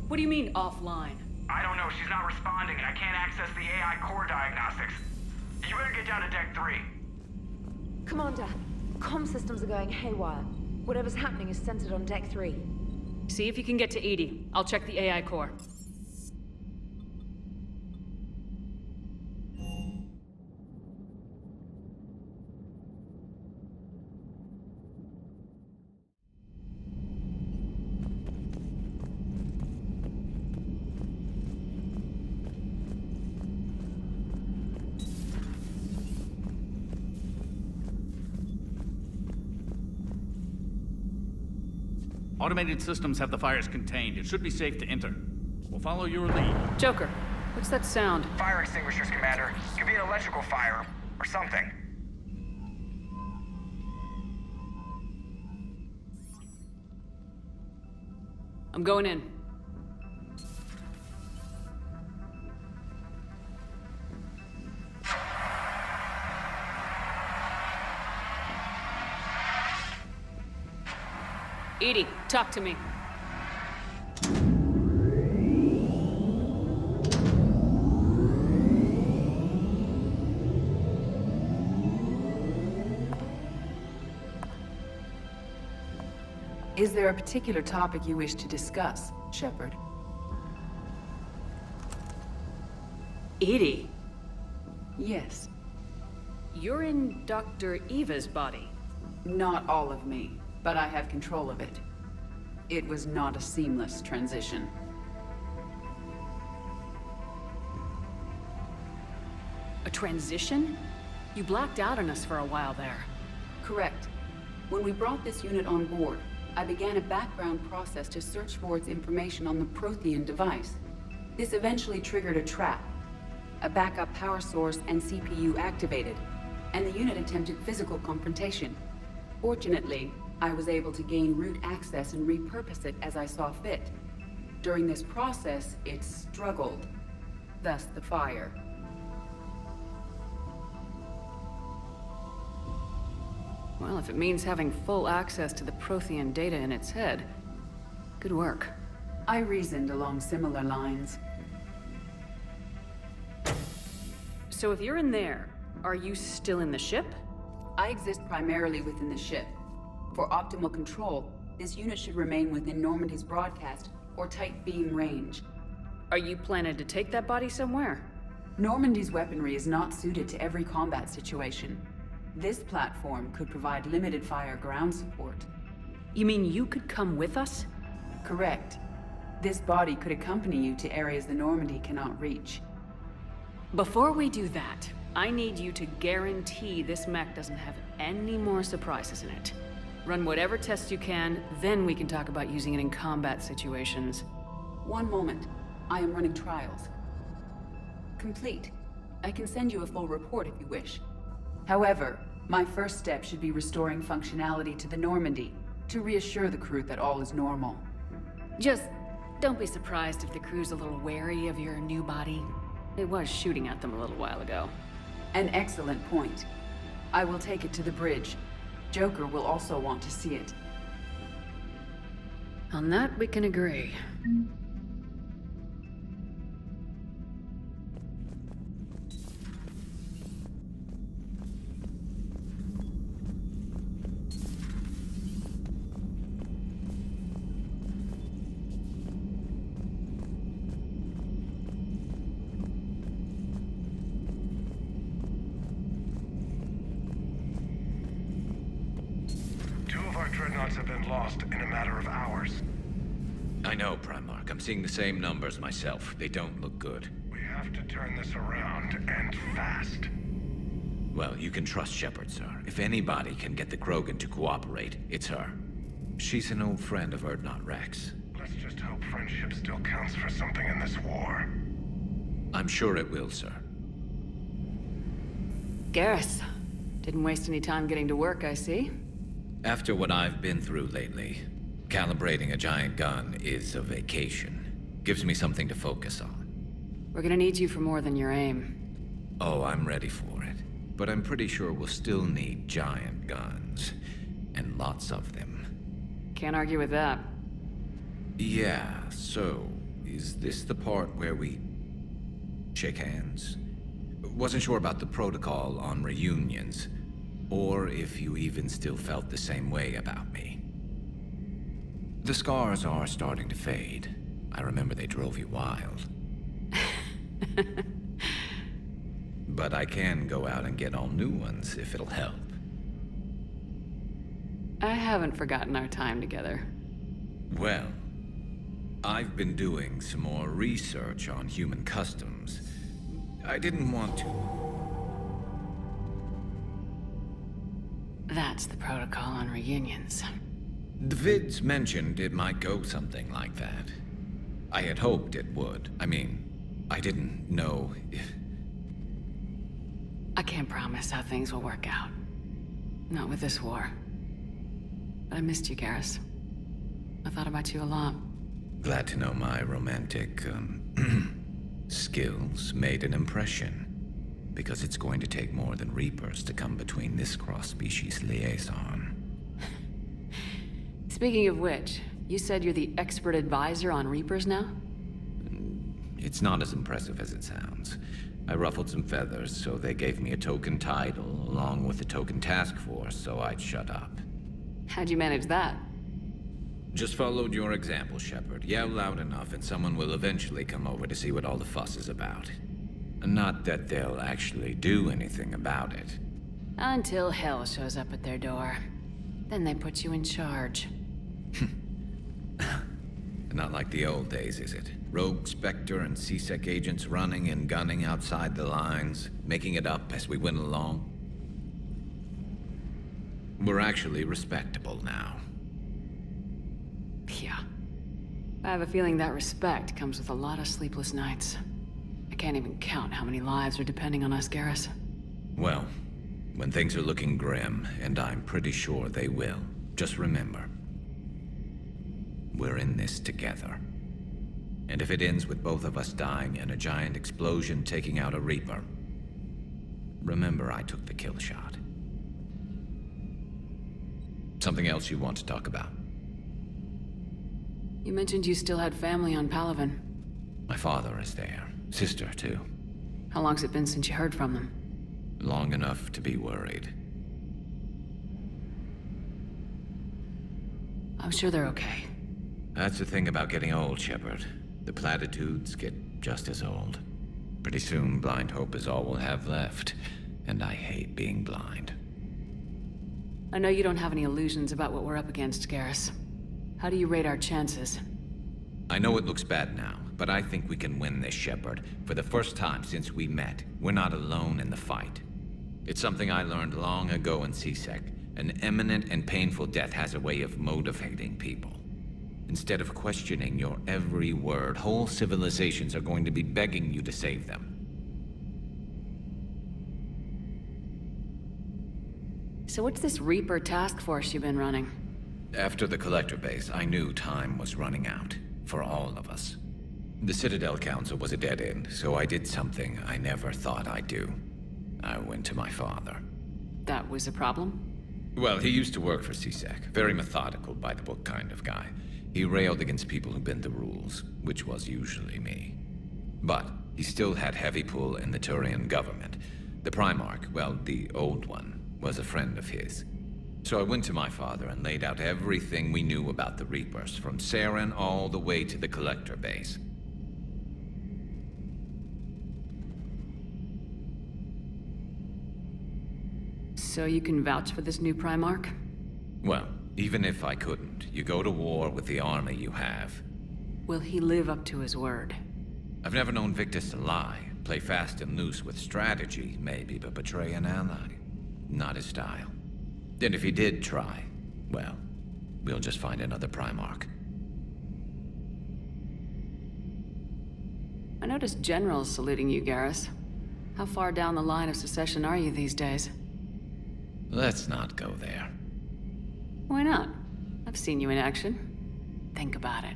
What do you mean, offline? I don't know, she's not responding and I can't access the AI core diagnostics. You better get down to Deck 3. Commander, comm systems are going haywire. Whatever's happening is centered on Deck 3. See if you can get to EDI. I'll check the AI core. Automated systems have the fires contained. It should be safe to enter. We'll follow your lead. Joker, what's that sound? Fire extinguishers, Commander. Could be an electrical fire, or something. I'm going in. EDI, talk to me. Is there a particular topic you wish to discuss, Shepard? EDI? Yes. You're in Dr. Eva's body. Not all of me, but I have control of it. It was not a seamless transition. A transition? You blacked out on us for a while there. Correct. When we brought this unit on board, I began a background process to search for its information on the Prothean device. This eventually triggered a trap. A backup power source and CPU activated, and the unit attempted physical confrontation. Fortunately, I was able to gain root access and repurpose it as I saw fit. During this process, it struggled. Thus the fire. Well, if it means having full access to the Prothean data in its head, good work. I reasoned along similar lines. So if you're in there, are you still in the ship? I exist primarily within the ship. For optimal control, this unit should remain within Normandy's broadcast or tight beam range. Are you planning to take that body somewhere? Normandy's weaponry is not suited to every combat situation. This platform could provide limited fire ground support. You mean you could come with us? Correct. This body could accompany you to areas the Normandy cannot reach. Before we do that, I need you to guarantee this mech doesn't have any more surprises in it. Run whatever tests you can, then we can talk about using it in combat situations. One moment. I am running trials. Complete. I can send you a full report if you wish. However, my first step should be restoring functionality to the Normandy, to reassure the crew that all is normal. Just don't be surprised if the crew's a little wary of your new body. It was shooting at them a little while ago. An excellent point. I will take it to the bridge. Joker will also want to see it. On that, we can agree. Dreadnoughts have been lost in a matter of hours. I know, Primarch. I'm seeing the same numbers myself. They don't look good. We have to turn this around, and fast. Well, you can trust Shepard, sir. If anybody can get the Krogan to cooperate, it's her. She's an old friend of Urdnot Rex. Let's just hope friendship still counts for something in this war. I'm sure it will, sir. Garrus, didn't waste any time getting to work, I see. After what I've been through lately, calibrating a giant gun is a vacation. Gives me something to focus on. We're gonna need you for more than your aim. Oh, I'm ready for it. But I'm pretty sure we'll still need giant guns. And lots of them. Can't argue with that. Yeah, so... is this the part where we shake hands? Wasn't sure about the protocol on reunions, or if you even still felt the same way about me. The scars are starting to fade. I remember they drove you wild. But I can go out and get all new ones if it'll help. I haven't forgotten our time together. Well, I've been doing some more research on human customs. I didn't want to. That's the protocol on reunions. The vids mentioned it might go something like that. I had hoped it would. I mean, I didn't know if... I can't promise how things will work out. Not with this war. But I missed you, Garrus. I thought about you a lot. Glad to know my romantic, skills made an impression. Because it's going to take more than Reapers to come between this cross-species liaison. Speaking of which, you said you're the expert advisor on Reapers now? It's not as impressive as it sounds. I ruffled some feathers, so they gave me a token title, along with a token task force, so I'd shut up. How'd you manage that? Just followed your example, Shepard. Yell loud enough and someone will eventually come over to see what all the fuss is about. Not that they'll actually do anything about it. Until hell shows up at their door. Then they put you in charge. Not like the old days, is it? Rogue Spectre and C-Sec agents running and gunning outside the lines, making it up as we went along. We're actually respectable now. Yeah. I have a feeling that respect comes with a lot of sleepless nights. I can't even count how many lives are depending on us, Garrus. Well, when things are looking grim, and I'm pretty sure they will, just remember, we're in this together. And if it ends with both of us dying in a giant explosion taking out a Reaper, remember I took the kill shot. Something else you want to talk about? You mentioned you still had family on Palaven. My father is there. Sister, too. How long's it been since you heard from them? Long enough to be worried. I'm sure they're okay. That's the thing about getting old, Shepard. The platitudes get just as old. Pretty soon, blind hope is all we'll have left. And I hate being blind. I know you don't have any illusions about what we're up against, Garrus. How do you rate our chances? I know it looks bad now, but I think we can win this, Shepard. For the first time since we met, we're not alone in the fight. It's something I learned long ago in C-Sec. An imminent and painful death has a way of motivating people. Instead of questioning your every word, whole civilizations are going to be begging you to save them. So what's this Reaper task force you've been running? After the Collector base, I knew time was running out. For all of us. The Citadel Council was a dead end, so I did something I never thought I'd do. I went to my father. That was a problem? Well, he used to work for C-Sec. Very methodical, by-the-book kind of guy. He railed against people who bent the rules, which was usually me. But he still had heavy pull in the Turian government. The Primarch, well, the old one, was a friend of his. So I went to my father and laid out everything we knew about the Reapers, from Saren all the way to the Collector base. So you can vouch for this new Primarch? Well, even if I couldn't, you go to war with the army you have. Will he live up to his word? I've never known Victus to lie. Play fast and loose with strategy, maybe, but betray an ally. Not his style. And if he did try, well, we'll just find another Primarch. I noticed generals saluting you, Garrus. How far down the line of secession are you these days? Let's not go there. Why not? I've seen you in action. Think about it.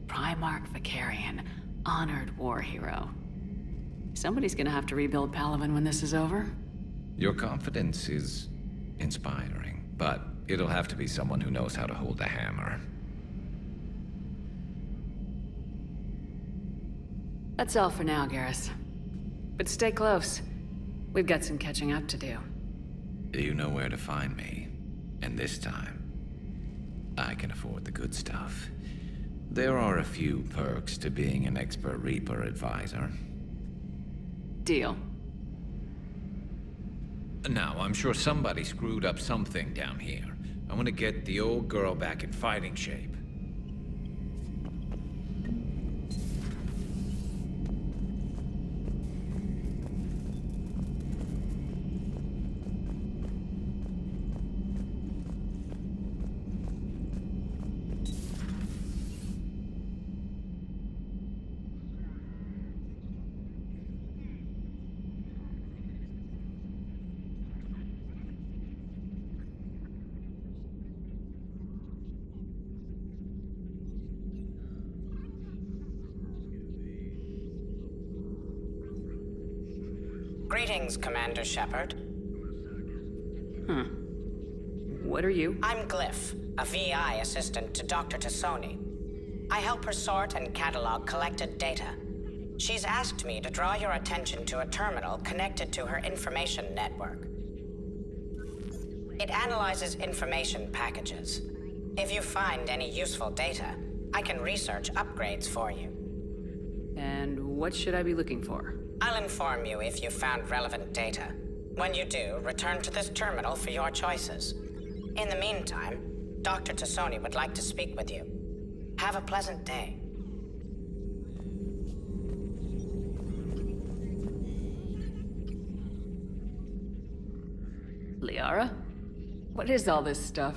Primarch Vakarian, honored war hero. Somebody's gonna have to rebuild Palaven when this is over. Your confidence is inspiring, but it'll have to be someone who knows how to hold a hammer. That's all for now, Garrus. But stay close. We've got some catching up to do. You know where to find me. And this time, I can afford the good stuff. There are a few perks to being an expert Reaper advisor. Deal. Now, I'm sure somebody screwed up something down here. I want to get the old girl back in fighting shape. Greetings, Commander Shepard. What are you? I'm Glyph, a VI assistant to Dr. Tassoni. I help her sort and catalog collected data. She's asked me to draw your attention to a terminal connected to her information network. It analyzes information packages. If you find any useful data, I can research upgrades for you. And what should I be looking for? I'll inform you if you've found relevant data. When you do, return to this terminal for your choices. In the meantime, Dr. Tassoni would like to speak with you. Have a pleasant day. Liara? What is all this stuff?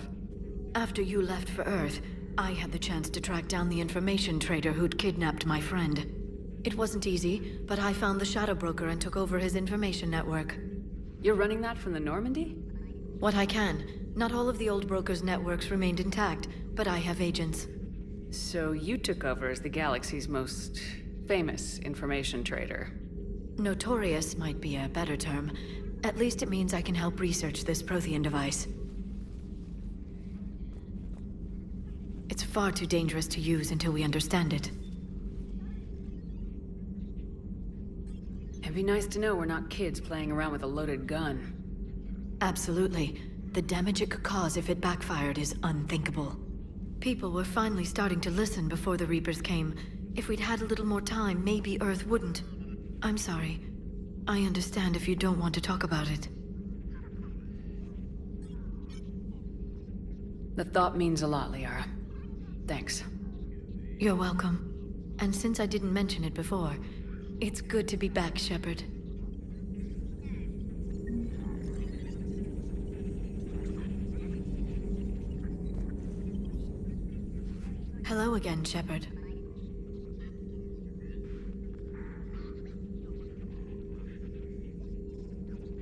After you left for Earth, I had the chance to track down the information trader who'd kidnapped my friend. It wasn't easy, but I found the Shadow Broker and took over his information network. You're running that from the Normandy? What I can. Not all of the old broker's networks remained intact, but I have agents. So you took over as the galaxy's most famous information trader. Notorious might be a better term. At least it means I can help research this Prothean device. It's far too dangerous to use until we understand it. It'd be nice to know we're not kids playing around with a loaded gun. Absolutely. The damage it could cause if it backfired is unthinkable. People were finally starting to listen before the Reapers came. If we'd had a little more time, maybe Earth wouldn't. I'm sorry. I understand if you don't want to talk about it. The thought means a lot, Liara. Thanks. You're welcome. And since I didn't mention it before, it's good to be back, Shepard. Hello again, Shepard.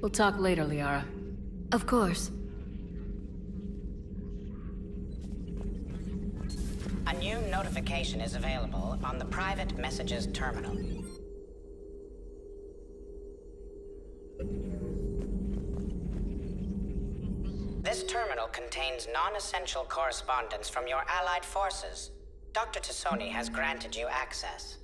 We'll talk later, Liara. Of course. A new notification is available on the private messages terminal. This terminal contains non-essential correspondence from your allied forces. Dr. Tassoni has granted you access.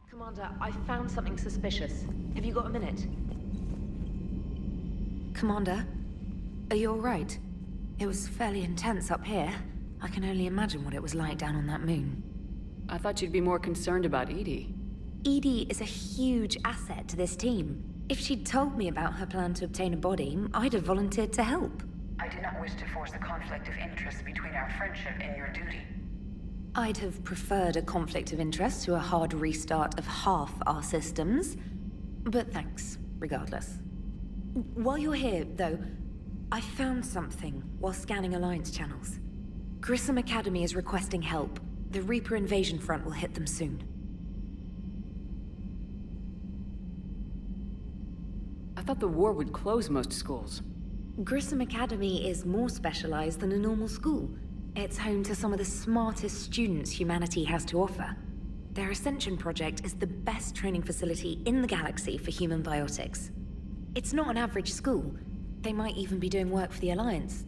Commander, I found something suspicious. Have you got a minute? Commander, are you all right? It was fairly intense up here. I can only imagine what it was like down on that moon. I thought you'd be more concerned about Edie. Edie is a huge asset to this team. If she'd told me about her plan to obtain a body, I'd have volunteered to help. I do not wish to force a conflict of interest between our friendship and your duty. I'd have preferred a conflict of interest to a hard restart of half our systems. But thanks, regardless. While you're here, though, I found something while scanning Alliance channels. Grissom Academy is requesting help. The Reaper invasion front will hit them soon. I thought the war would close most schools. Grissom Academy is more specialized than a normal school. It's home to some of the smartest students humanity has to offer. Their Ascension project is the best training facility in the galaxy for human biotics. It's not an average school. They might even be doing work for the Alliance.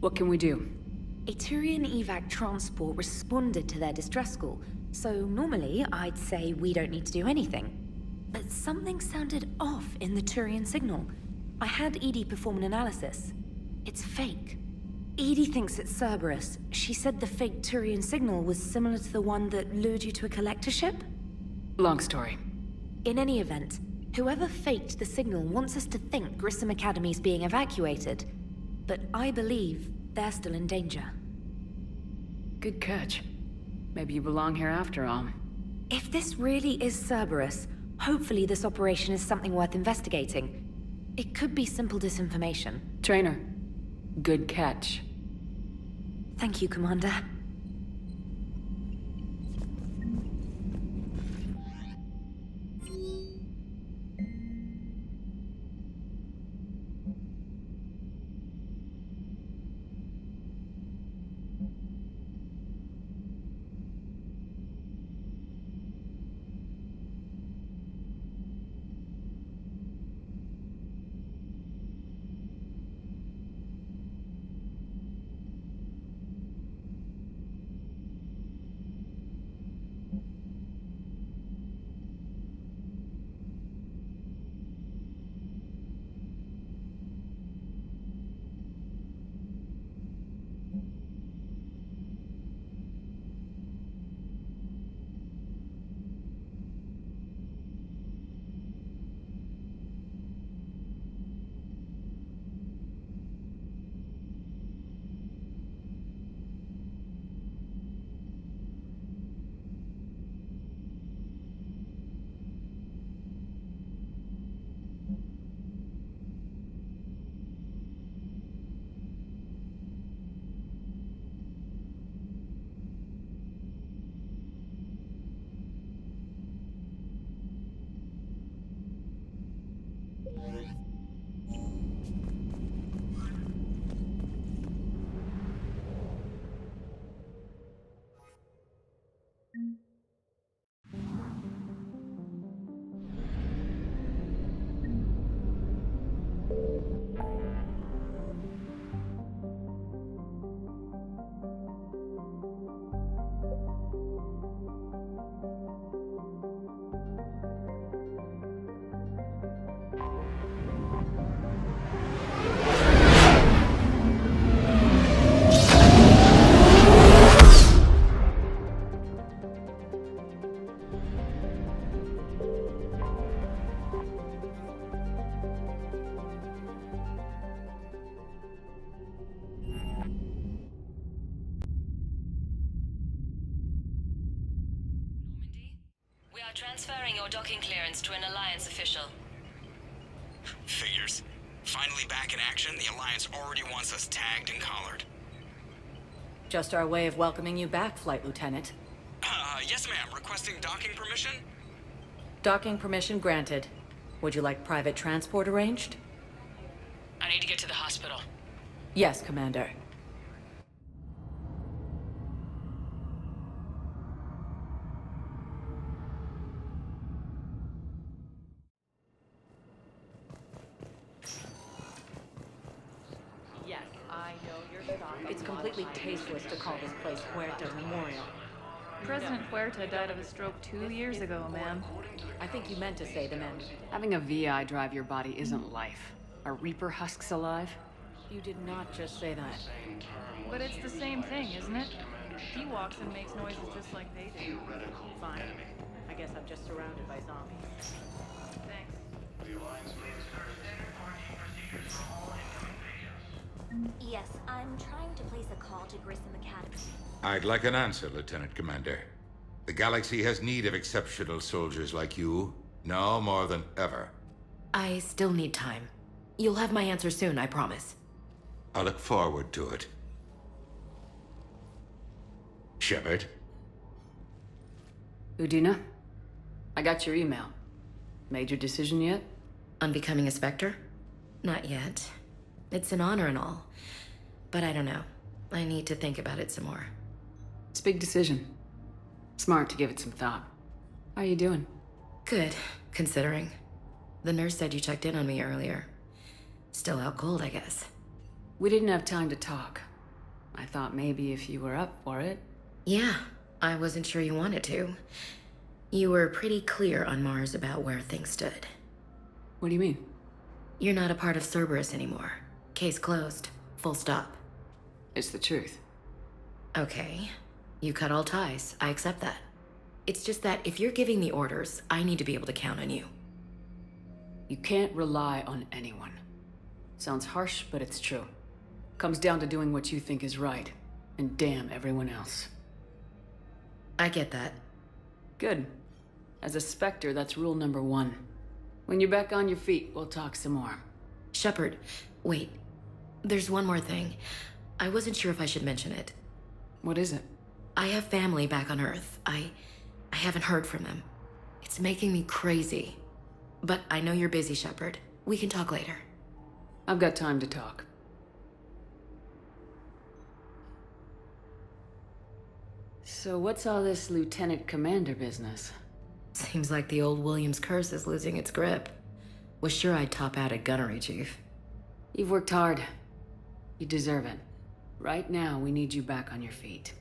What can we do? A Turian evac transport responded to their distress call, so normally I'd say we don't need to do anything. But something sounded off in the Turian signal. I had Edie perform an analysis. It's fake. Edie thinks it's Cerberus. She said the fake Turian signal was similar to the one that lured you to a collector ship? Long story. In any event, whoever faked the signal wants us to think Grissom Academy's being evacuated. But I believe they're still in danger. Good catch. Maybe you belong here after all. If this really is Cerberus, hopefully this operation is something worth investigating. It could be simple disinformation. Trainer, good catch. Thank you, Commander. Transferring your docking clearance to an Alliance official. Figures. Finally back in action, the Alliance already wants us tagged and collared. Just our way of welcoming you back, Flight Lieutenant. Yes ma'am. Requesting docking permission? Docking permission granted. Would you like private transport arranged? I need to get to the hospital. Yes, Commander. Yes, I know you're shocked. It's completely tasteless to call this place Huerta Memorial. President Huerta died of a stroke 2 years ago, ma'am. I think you meant to say the men. Having a VI drive your body isn't life. Are Reaper husks alive? You did not just say that. But it's the same thing, isn't it? He walks and makes noises just like they do. Fine. I guess I'm just surrounded by zombies. Thanks. Yes, I'm trying to place a call to Grissom Academy. I'd like an answer, Lieutenant Commander. The galaxy has need of exceptional soldiers like you, now more than ever. I still need time. You'll have my answer soon, I promise. I look forward to it. Shepard? Udina, I got your email. Made your decision yet? On becoming a Spectre? Not yet. It's an honor and all. But I don't know. I need to think about it some more. It's a big decision. Smart to give it some thought. How are you doing? Good, considering. The nurse said you checked in on me earlier. Still out cold, I guess. We didn't have time to talk. I thought maybe if you were up for it. Yeah, I wasn't sure you wanted to. You were pretty clear on Mars about where things stood. What do you mean? You're not a part of Cerberus anymore. Case closed. Full stop. It's the truth. Okay. You cut all ties. I accept that. It's just that if you're giving the orders, I need to be able to count on you. You can't rely on anyone. Sounds harsh, but it's true. Comes down to doing what you think is right, and damn everyone else. I get that. Good. As a Spectre, that's rule number 1. When you're back on your feet, we'll talk some more. Shepard, wait. There's one more thing. I wasn't sure if I should mention it. What is it? I have family back on Earth. I haven't heard from them. It's making me crazy. But I know you're busy, Shepard. We can talk later. I've got time to talk. So what's all this Lieutenant Commander business? Seems like the old Williams curse is losing its grip. Was sure I'd top out at gunnery, Chief. You've worked hard. You deserve it. Right now, we need you back on your feet.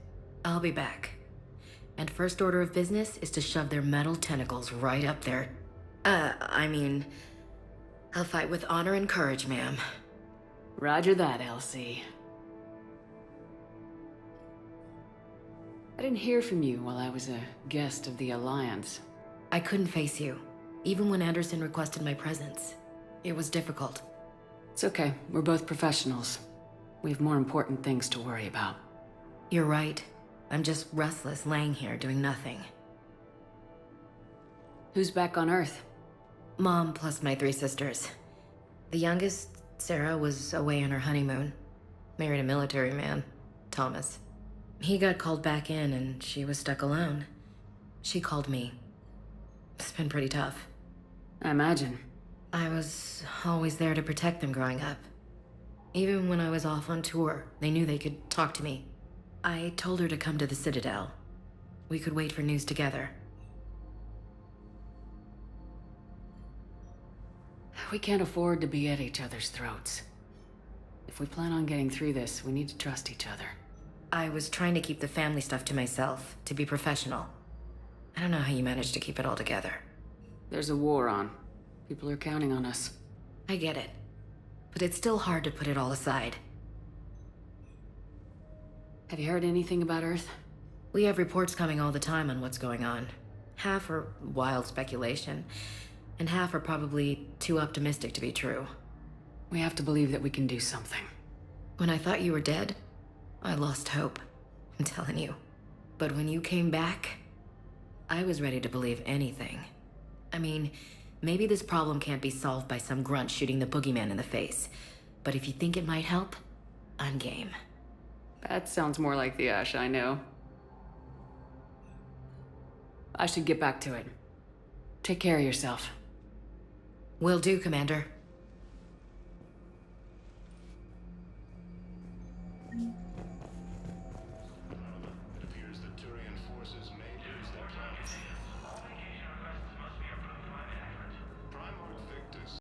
I'll be back. And first order of business is to shove their metal tentacles right up there. I'll fight with honor and courage, ma'am. Roger that, Elsie. I didn't hear from you while I was a guest of the Alliance. I couldn't face you, even when Anderson requested my presence. It was difficult. It's okay. We're both professionals. We have more important things to worry about. You're right. I'm just restless, laying here doing nothing. Who's back on Earth? Mom plus my 3 sisters. The youngest, Sarah, was away on her honeymoon. Married a military man, Thomas. He got called back in and she was stuck alone. She called me. It's been pretty tough. I imagine. I was always there to protect them growing up. Even when I was off on tour, they knew they could talk to me. I told her to come to the Citadel. We could wait for news together. We can't afford to be at each other's throats. If we plan on getting through this, we need to trust each other. I was trying to keep the family stuff to myself, to be professional. I don't know how you managed to keep it all together. There's a war on. People are counting on us. I get it. But it's still hard to put it all aside. Have you heard anything about Earth? We have reports coming all the time on what's going on. Half are wild speculation, and half are probably too optimistic to be true. We have to believe that we can do something. When I thought you were dead, I lost hope. I'm telling you. But when you came back, I was ready to believe anything. I mean, maybe this problem can't be solved by some grunt shooting the boogeyman in the face. But if you think it might help, I'm game. That sounds more like the Ash I know. I should get back to it. Take care of yourself. Will do, Commander.